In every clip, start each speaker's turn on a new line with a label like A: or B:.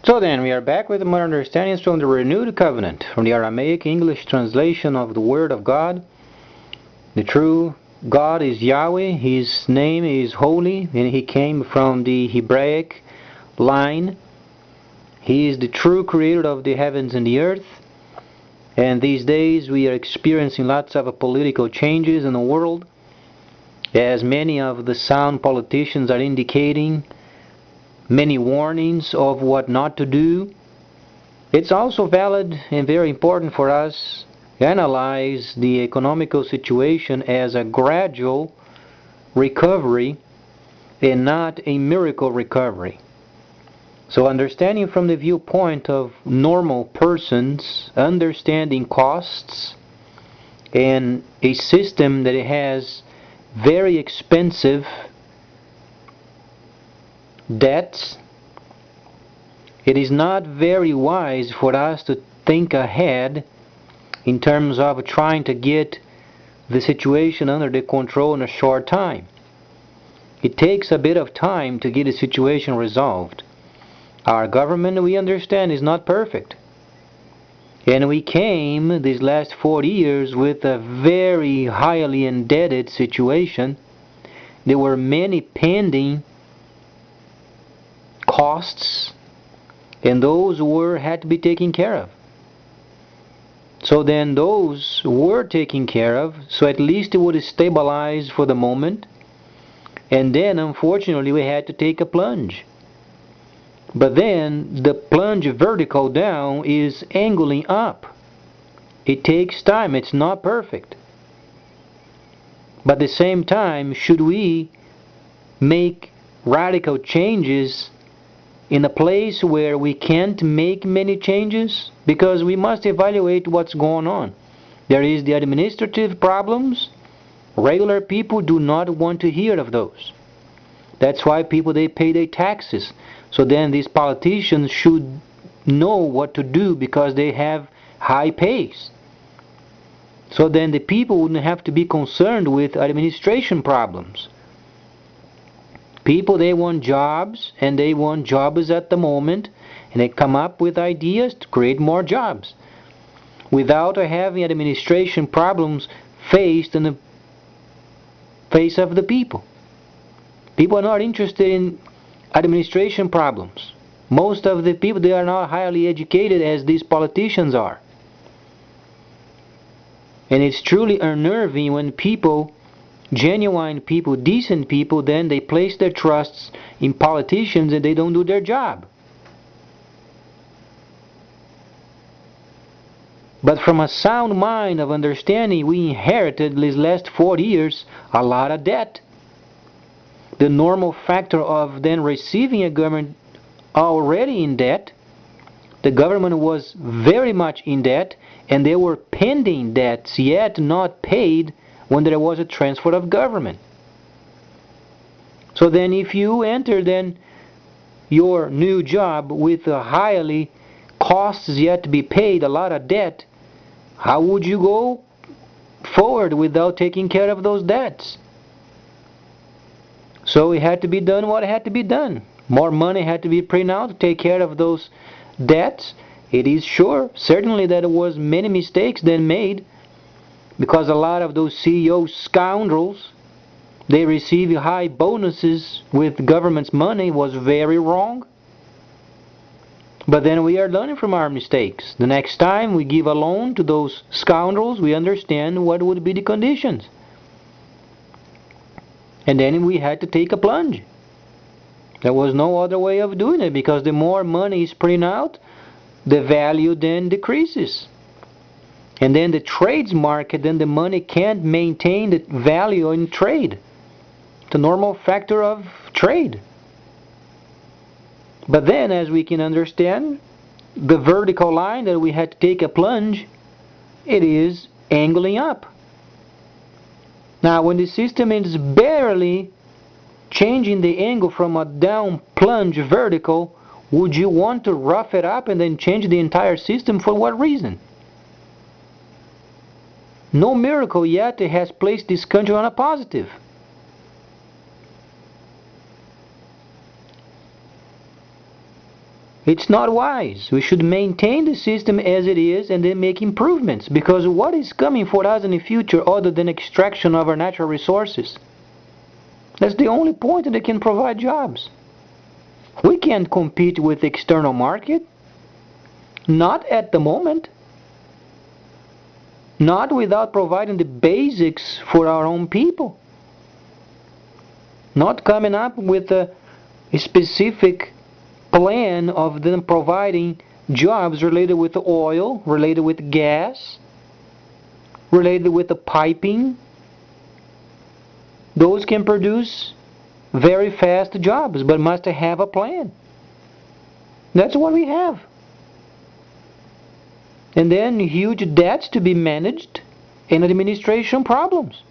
A: So then, we are back with more understandings from the Renewed Covenant, from the Aramaic English translation of the Word of God. The true God is Yahweh, His name is holy, and He came from the Hebraic line. He is the true creator of the heavens and the earth. And these days we are experiencing lots of political changes in the world, as many of the sound politicians are indicating many warnings of what not to do. It's also valid and very important for us to analyze the economical situation as a gradual recovery and not a miracle recovery. So understanding from the viewpoint of normal persons, understanding costs and a system that has very expensive debts, it is not very wise for us to think ahead in terms of trying to get the situation under the control in a short time. It takes a bit of time to get a situation resolved. Our government, we understand, is not perfect. And we came these last 40 years with a very highly indebted situation. There were many pending costs, and those had to be taken care of. So then those were taken care of, so at least it would stabilize for the moment. And then unfortunately we had to take a plunge. But then the plunge vertical down is angling up. It takes time, it's not perfect. But at the same time, should we make radical changes in a place where we can't make many changes? Because we must evaluate what's going on. There is the administrative problems. Regular people do not want to hear of those. That's why people, they pay their taxes. So then these politicians should know what to do because they have high pays. So then the people wouldn't have to be concerned with administration problems. People, they want jobs, and they want jobs at the moment, and they come up with ideas to create more jobs without having administration problems faced in the face of the people. People are not interested in administration problems. Most of the people, they are not highly educated as these politicians are. And it's truly unnerving when people, genuine people, decent people, then they place their trusts in politicians and they don't do their job. But from a sound mind of understanding, we inherited these last 40 years a lot of debt. The normal factor of then receiving a government already in debt, the government was very much in debt, and there were pending debts yet not paid when there was a transfer of government. So then if you enter then your new job with a highly costs yet to be paid, a lot of debt, how would you go forward without taking care of those debts? So it had to be done what had to be done. More money had to be printed out to take care of those debts. It is sure, certainly, that there was many mistakes then made, because a lot of those CEO scoundrels, they receive high bonuses with government's money, was very wrong. But then we are learning from our mistakes. The next time we give a loan to those scoundrels, we understand what would be the conditions. And then we had to take a plunge. There was no other way of doing it, because the more money is printed out, the value then decreases. And then the trades market, then the money can't maintain the value in trade. The normal factor of trade. But then, as we can understand, the vertical line that we had to take a plunge, it is angling up. Now, when the system is barely changing the angle from a down plunge vertical, would you want to rough it up and then change the entire system? For what reason? No miracle yet has placed this country on a positive. It's not wise. We should maintain the system as it is and then make improvements, because what is coming for us in the future other than extraction of our natural resources? That's the only point that can provide jobs. We can't compete with the external market. Not at the moment. Not without providing the basics for our own people. Not coming up with a specific plan of them providing jobs related with the oil, related with gas, related with the piping. Those can produce very fast jobs, but must have a plan. That's what we have. And then huge debts to be managed and administration problems.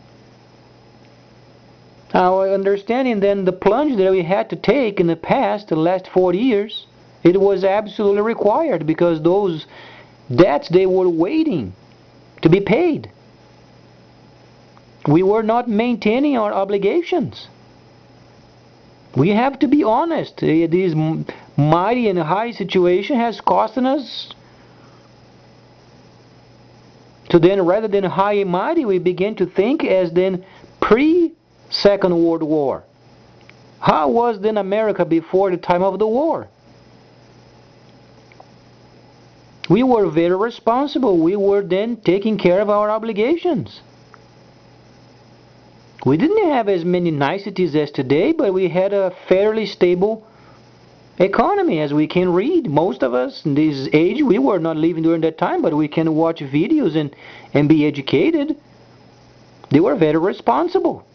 A: Our understanding then the plunge that we had to take in the past, the last 40 years, it was absolutely required because those debts, they were waiting to be paid. We were not maintaining our obligations. We have to be honest. This mighty and high situation has cost us. So then rather than high and mighty, we begin to think as then pre-Second World War. How was then America before the time of the war? We were very responsible. We were then taking care of our obligations. We didn't have as many niceties as today, but we had a fairly stable economy, as we can read. Most of us in this age, we were not living during that time, but we can watch videos and be educated. They were very responsible.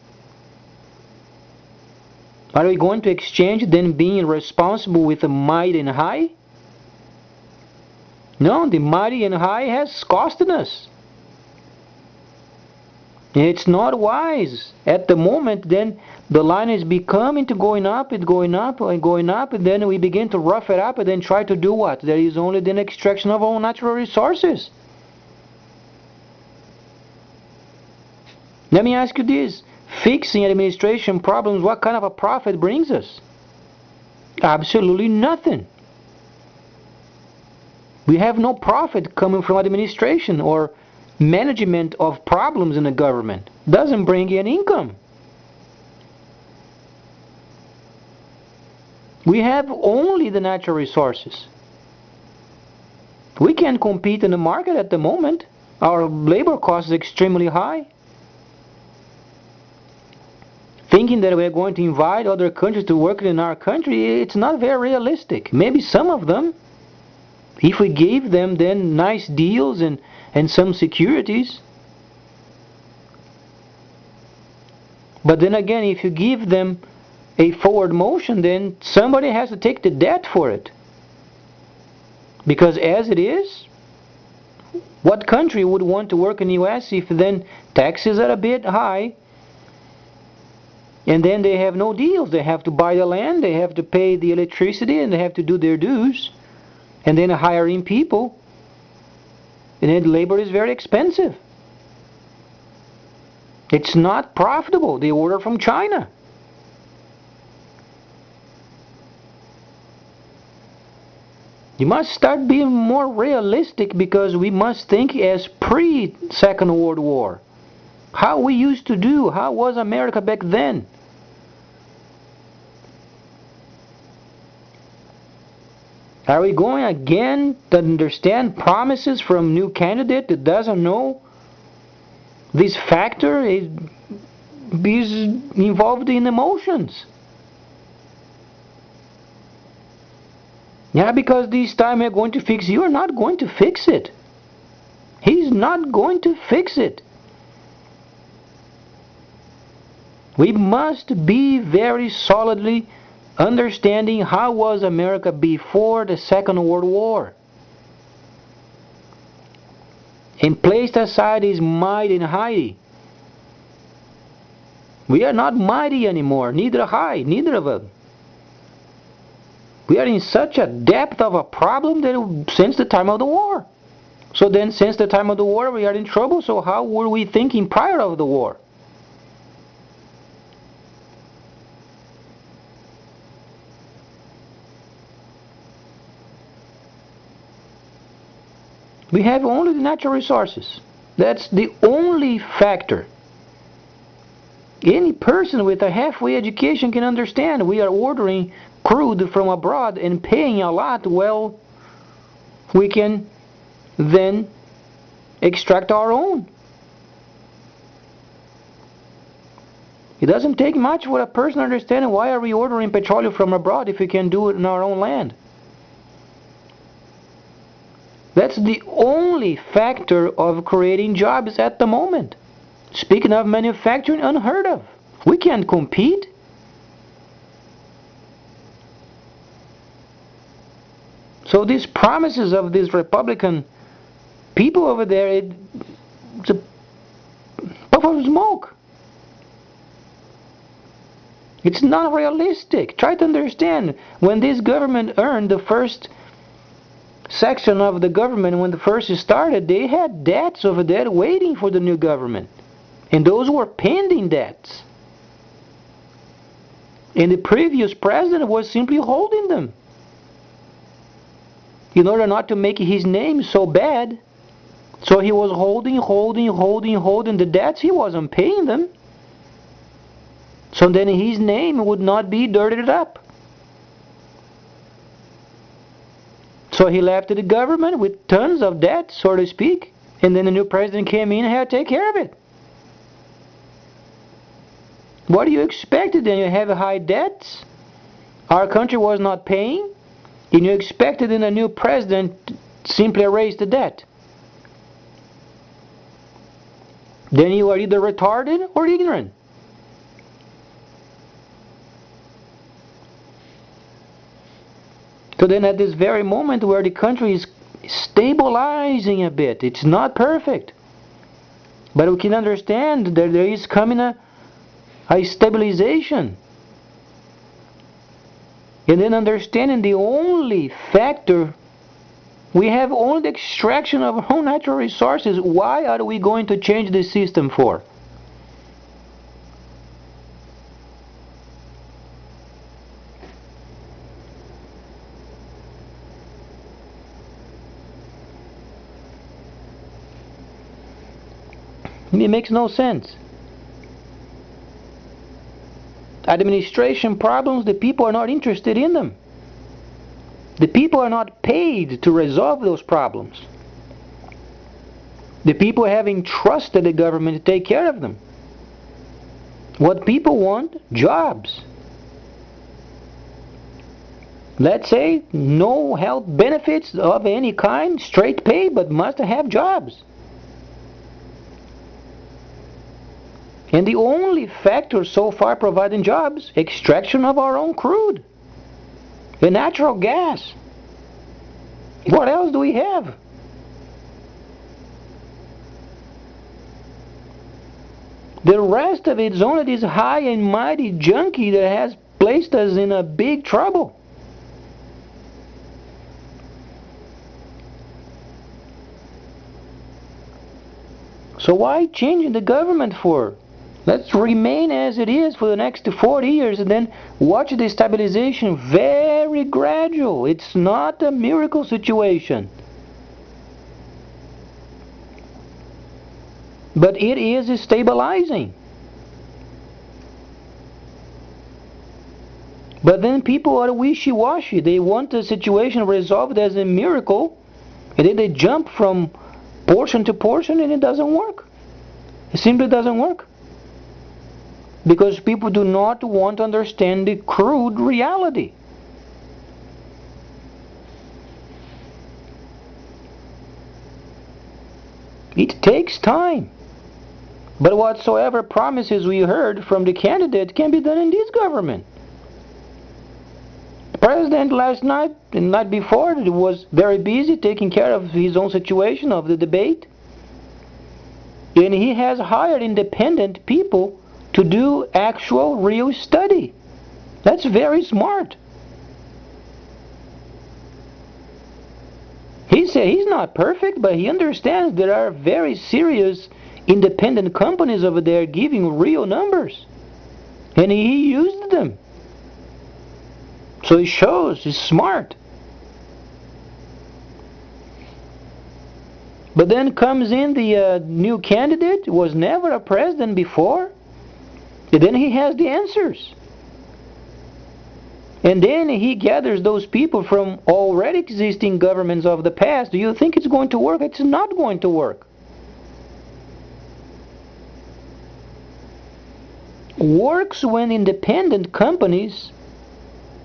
A: Are we going to exchange then being responsible with the mighty and high? No, the mighty and high has costed us. It's not wise. At the moment, then the line is becoming to going up, and going up, and going up, and then we begin to rough it up and then try to do what? There is only the extraction of our natural resources. Let me ask you this. Fixing administration problems, what kind of a profit brings us? Absolutely nothing. We have no profit coming from administration or management of problems in the government. Doesn't bring in income. We have only the natural resources. We can't compete in the market at the moment. Our labor cost is extremely high. Thinking that we're going to invite other countries to work in our country, it's not very realistic. Maybe some of them, if we gave them then nice deals and some securities. But then again, if you give them a forward motion, then somebody has to take the debt for it. Because as it is, what country would want to work in the US if then taxes are a bit high, and then they have no deals? They have to buy the land, they have to pay the electricity, and they have to do their dues, and then hiring people. And then labor is very expensive. It's not profitable. They order from China. You must start being more realistic, because we must think as pre-Second World War. How we used to do, how was America back then? Are we going again to understand promises from new candidate that doesn't know this factor is involved in emotions? Yeah, because this time we're going to fix. You are not going to fix it. He's not going to fix it. We must be very solidly understanding how was America before the Second World War, and placed aside his might and high. We are not mighty anymore, neither high, neither of them. We are in such a depth of a problem that since the time of the war. So then since the time of the war we are in trouble, so how were we thinking prior of the war? We have only the natural resources. That's the only factor. Any person with a halfway education can understand we are ordering crude from abroad and paying a lot. Well, we can then extract our own. It doesn't take much for a person to understand why are we ordering petroleum from abroad if we can do it in our own land. That's the only factor of creating jobs at the moment. Speaking of manufacturing, unheard of. We can't compete. So these promises of these Republican people over there, it's a puff of smoke. It's not realistic. Try to understand, when this government earned the first section of the government, when the first started, they had debts over there waiting for the new government. And those were pending debts. And the previous president was simply holding them in order not to make his name so bad. So he was holding the debts. He wasn't paying them. So then his name would not be dirtied up. So he left the government with tons of debt, so to speak, and then the new president came in and had to take care of it. What do you expect then? You have high debts. Our country was not paying, and you expected in a new president simply erase the debt. Then you are either retarded or ignorant. So then at this very moment where the country is stabilizing a bit, it's not perfect, but we can understand that there is coming a stabilization. And then understanding the only factor, we have only the extraction of our own natural resources. Why are we going to change the system for? It makes no sense. Administration problems, the people are not interested in them. The people are not paid to resolve those problems. The people have entrusted the government to take care of them. What people want? Jobs. Let's say no health benefits of any kind, straight pay, but must have jobs. And the only factor so far providing jobs, extraction of our own crude, the natural gas. What else do we have? The rest of it is only this high and mighty junkie that has placed us in a big trouble. So why changing the government for? Let's remain as it is for the next 40 years and then watch the stabilization, very gradual. It's not a miracle situation. But it is stabilizing. But then people are wishy-washy. They want the situation resolved as a miracle, and then they jump from portion to portion, and it doesn't work. It simply doesn't work. Because people do not want to understand the crude reality. It takes time. But whatsoever promises we heard from the candidate can be done in this government. The president last night and the night before was very busy taking care of his own situation of the debate. And he has hired independent people to do actual real study. That's very smart. He said he's not perfect, but he understands there are very serious independent companies over there giving real numbers. And he used them. So he shows he's smart. But then comes in the new candidate, was never a president before, and then he has the answers. And then he gathers those people from already existing governments of the past. Do you think it's going to work? It's not going to work. Works when independent companies,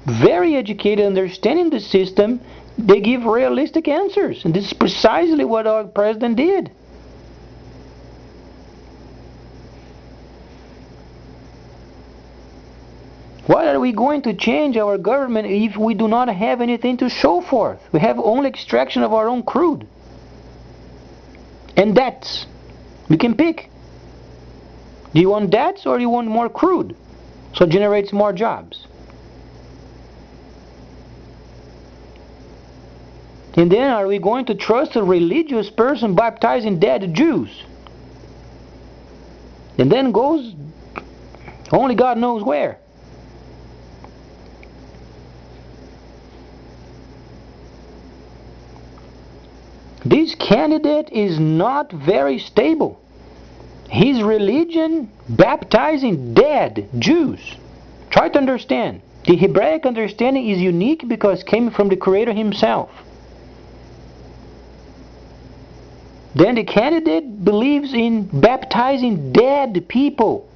A: very educated, understanding the system, they give realistic answers. And this is precisely what our president did. Why are we going to change our government if we do not have anything to show for it? We have only extraction of our own crude. And debts. You can pick. Do you want debts or do you want more crude? So it generates more jobs. And then are we going to trust a religious person baptizing dead Jews? And then goes only God knows where. This candidate is not very stable. His religion baptizing dead Jews. Try to understand. The Hebraic understanding is unique because it came from the Creator himself. Then the candidate believes in baptizing dead people.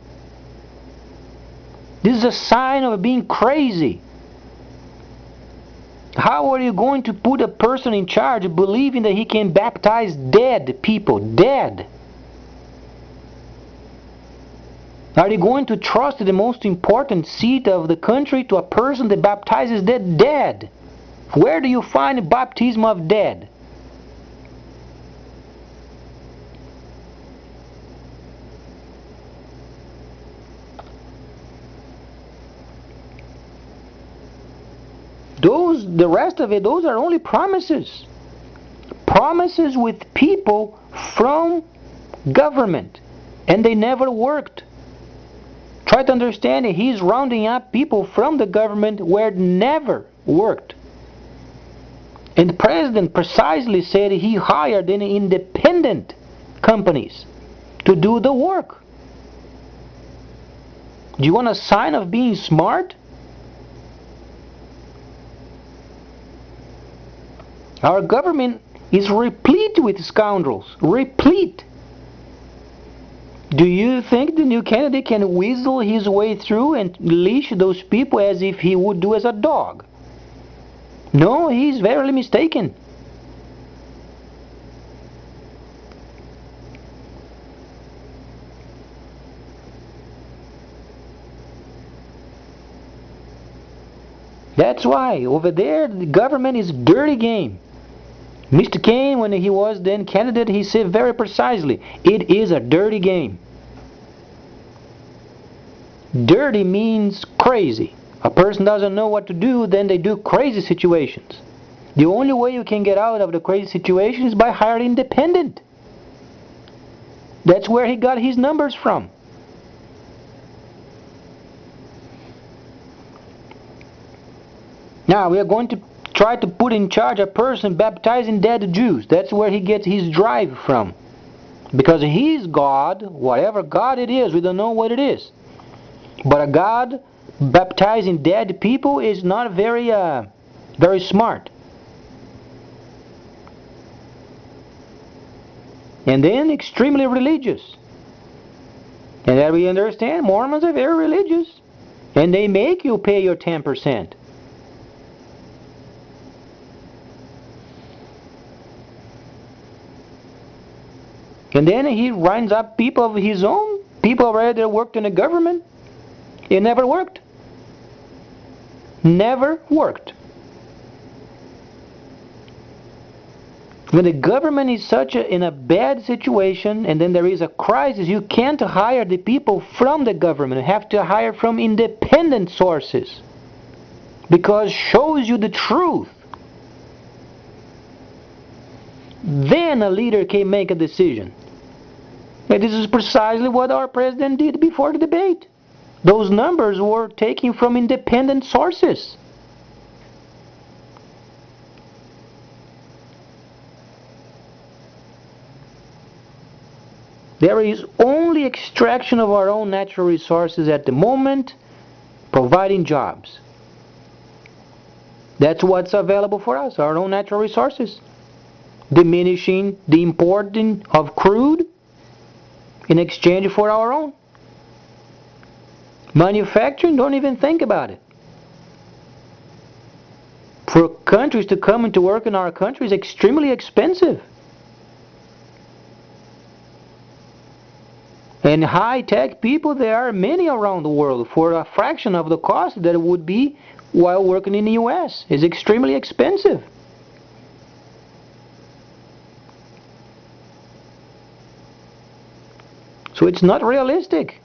A: This is a sign of being crazy. How are you going to put a person in charge believing that he can baptize dead people? Dead. Are you going to trust the most important seat of the country to a person that baptizes the dead? Where do you find the baptism of dead? The rest of it, those are only promises. Promises with people from government. And they never worked. Try to understand it. He's rounding up people from the government where it never worked. And the president precisely said he hired any independent companies to do the work. Do you want a sign of being smart? Our government is replete with scoundrels. Replete. Do you think the new candidate can weasel his way through and leash those people as if he would do as a dog? No, he's verily mistaken. That's why over there the government is a dirty game. Mr. Kane, when he was then candidate, he said very precisely, it is a dirty game. Dirty means crazy. A person doesn't know what to do, then they do crazy situations. The only way you can get out of the crazy situation is by hiring independent. That's where he got his numbers from. Now we are going to try to put in charge a person baptizing dead Jews. That's where he gets his drive from. Because he's God, whatever God it is, we don't know what it is. But a God baptizing dead people is not very smart. And then extremely religious. And that we understand, Mormons are very religious. And they make you pay your 10%. And then he winds up people of his own, people already that worked in the government. It never worked. Never worked. When the government is in a bad situation and then there is a crisis, you can't hire the people from the government. You have to hire from independent sources. Because it shows you the truth. Then a leader can make a decision. And this is precisely what our president did before the debate. Those numbers were taken from independent sources. There is only extraction of our own natural resources at the moment, providing jobs. That's what's available for us, our own natural resources. Diminishing the importing of crude in exchange for our own. Manufacturing, don't even think about it. For countries to come and to work in our country is extremely expensive. And high-tech people, there are many around the world for a fraction of the cost that it would be while working in the US. It's extremely expensive. So it's not realistic.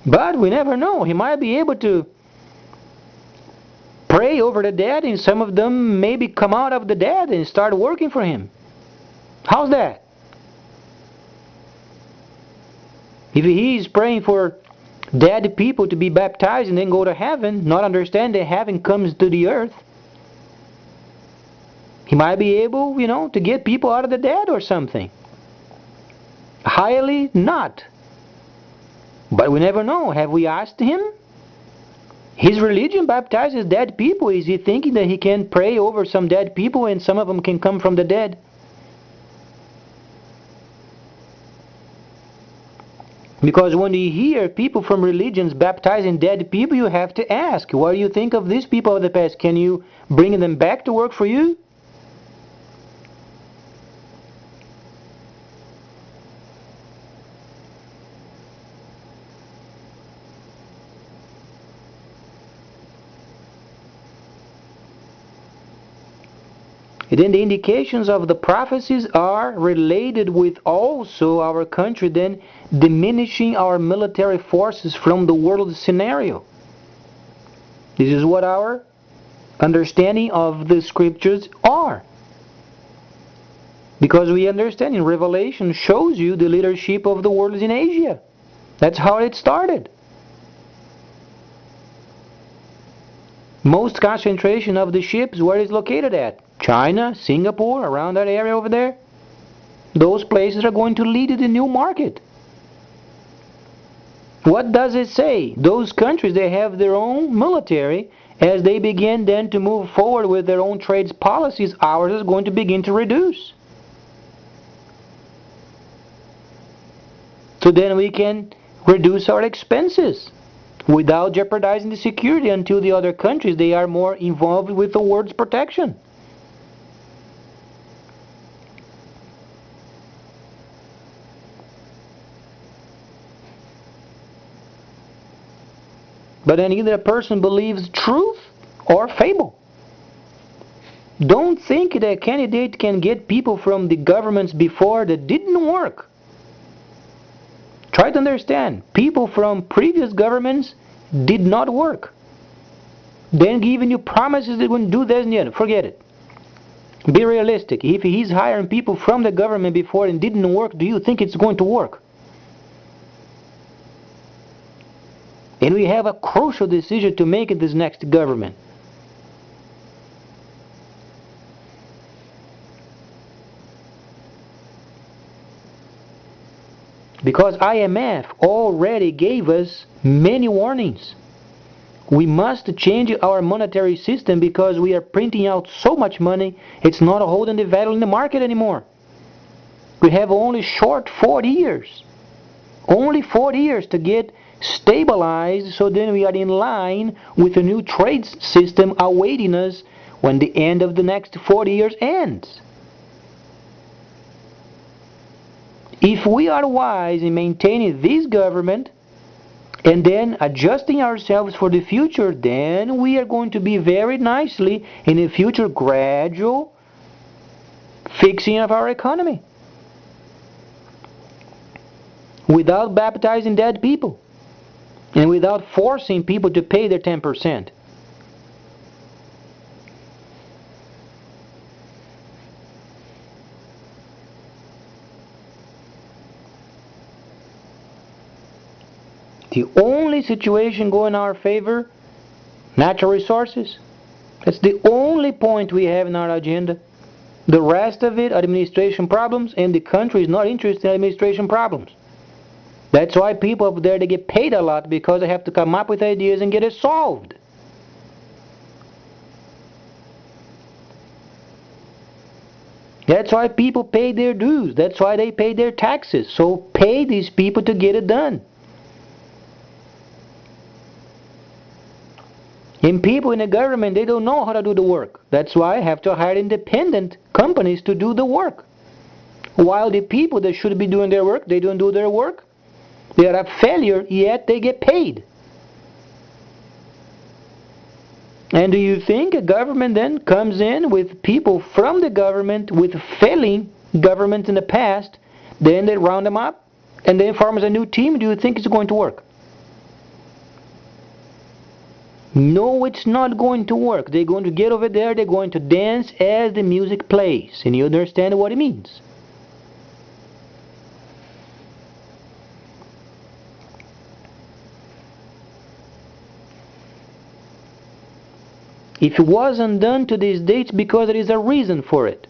A: But we never know. He might be able to pray over the dead, and some of them maybe come out of the dead and start working for him. How's that? If he is praying for dead people to be baptized and then go to heaven, not understand that heaven comes to the earth, he might be able, to get people out of the dead or something. Highly not. But we never know. Have we asked him? His religion baptizes dead people. Is he thinking that he can pray over some dead people and some of them can come from the dead? Because when you hear people from religions baptizing dead people, you have to ask, what do you think of these people of the past? Can you bring them back to work for you? And then the indications of the prophecies are related with also our country then diminishing our military forces from the world scenario. This is what our understanding of the scriptures are. Because we understand in Revelation shows you the leadership of the world in Asia. That's how it started. Most concentration of the ships, where is located at? China, Singapore, around that area over there. Those places are going to lead to the new market. What does it say? Those countries, they have their own military. As they begin then to move forward with their own trade policies, ours is going to begin to reduce. So then we can reduce our expenses without jeopardizing the security until the other countries, they are more involved with the world's protection. But then either a person believes truth or fable. Don't think that a candidate can get people from the governments before that didn't work. Try to understand, people from previous governments did not work. Then giving you promises they wouldn't do this and the other. Forget it. Be realistic. If he's hiring people from the government before and didn't work, do you think it's going to work? And we have a crucial decision to make in this next government. Because IMF already gave us many warnings. We must change our monetary system because we are printing out so much money, it's not holding the value in the market anymore. We have only short 40 years. Only 40 years to get stabilized, so then we are in line with a new trade system awaiting us when the end of the next 40 years ends. If we are wise in maintaining this government and then adjusting ourselves for the future, then we are going to be very nicely in the future gradual fixing of our economy without baptizing dead people and without forcing people to pay their 10%. The only situation going in our favor, natural resources. That's the only point we have in our agenda. The rest of it, administration problems, and the country is not interested in administration problems. That's why people up there, they get paid a lot because they have to come up with ideas and get it solved. That's why people pay their dues. That's why they pay their taxes. So pay these people to get it done. And people in the government, they don't know how to do the work. That's why I have to hire independent companies to do the work. While the people that should be doing their work, they don't do their work. They are a failure, yet they get paid. And do you think a government then comes in with people from the government with failing governments in the past, then they round them up, and then forms a new team? Do you think it's going to work? No, it's not going to work. They're going to get over there, they're going to dance as the music plays. And you understand what it means. If it wasn't done to these dates, because there is a reason for it.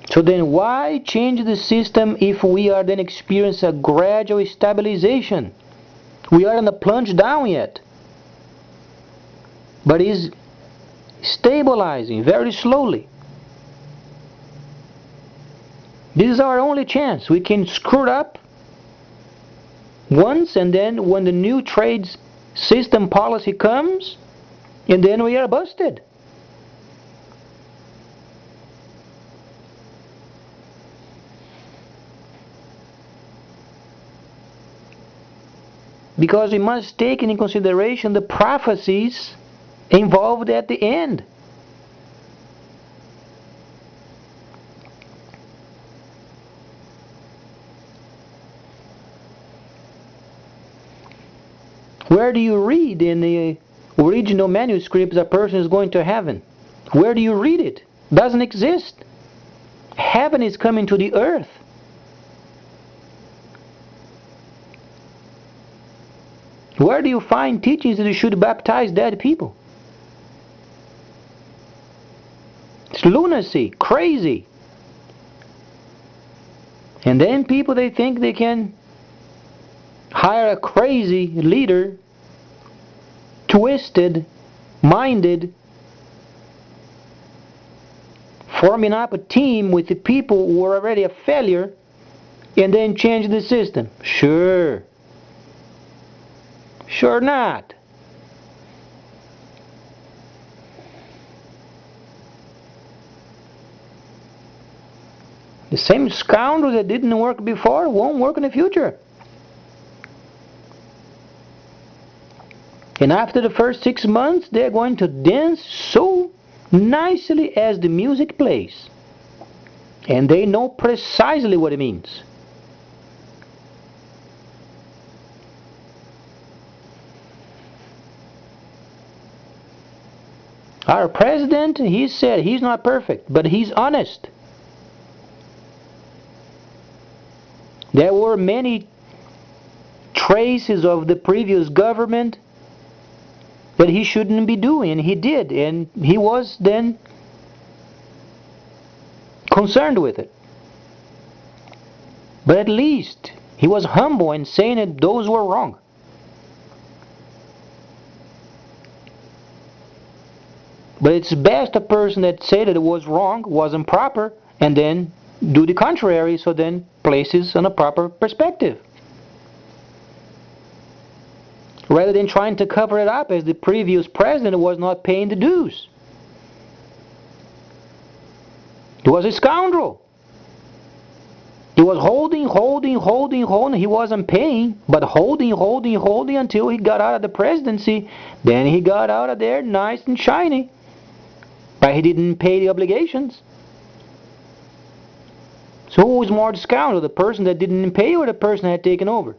A: So then why change the system if we are then experience a gradual stabilization? We are on a plunge down yet. But it's stabilizing very slowly. This is our only chance. We can screw it up once, and then when the new trade system policy comes, and then we are busted. Because we must take into consideration the prophecies involved at the end. Where do you read in the original manuscripts a person is going to heaven? Where do you read it? Doesn't exist. Heaven is coming to the earth. Where do you find teachings that you should baptize dead people? It's lunacy, crazy. And then people, they think they can hire a crazy leader, twisted, minded, forming up a team with the people who are already a failure, and then change the system. Sure. Sure not. The same scoundrels that didn't work before won't work in the future. And after the first 6 months, they're going to dance so nicely as the music plays. And they know precisely what it means. Our president, he said he's not perfect, but he's honest. There were many traces of the previous government that he shouldn't be doing, and he did, and he was then concerned with it. But at least he was humble in saying that those were wrong. But it's best a person that said that it was wrong, wasn't proper, and then do the contrary, so then places on a proper perspective. Rather than trying to cover it up as the previous president was not paying the dues. He was a scoundrel. He was holding. He wasn't paying, but holding until he got out of the presidency. Then he got out of there nice and shiny. But he didn't pay the obligations. So who was more the scoundrel? The person that didn't pay or the person that had taken over?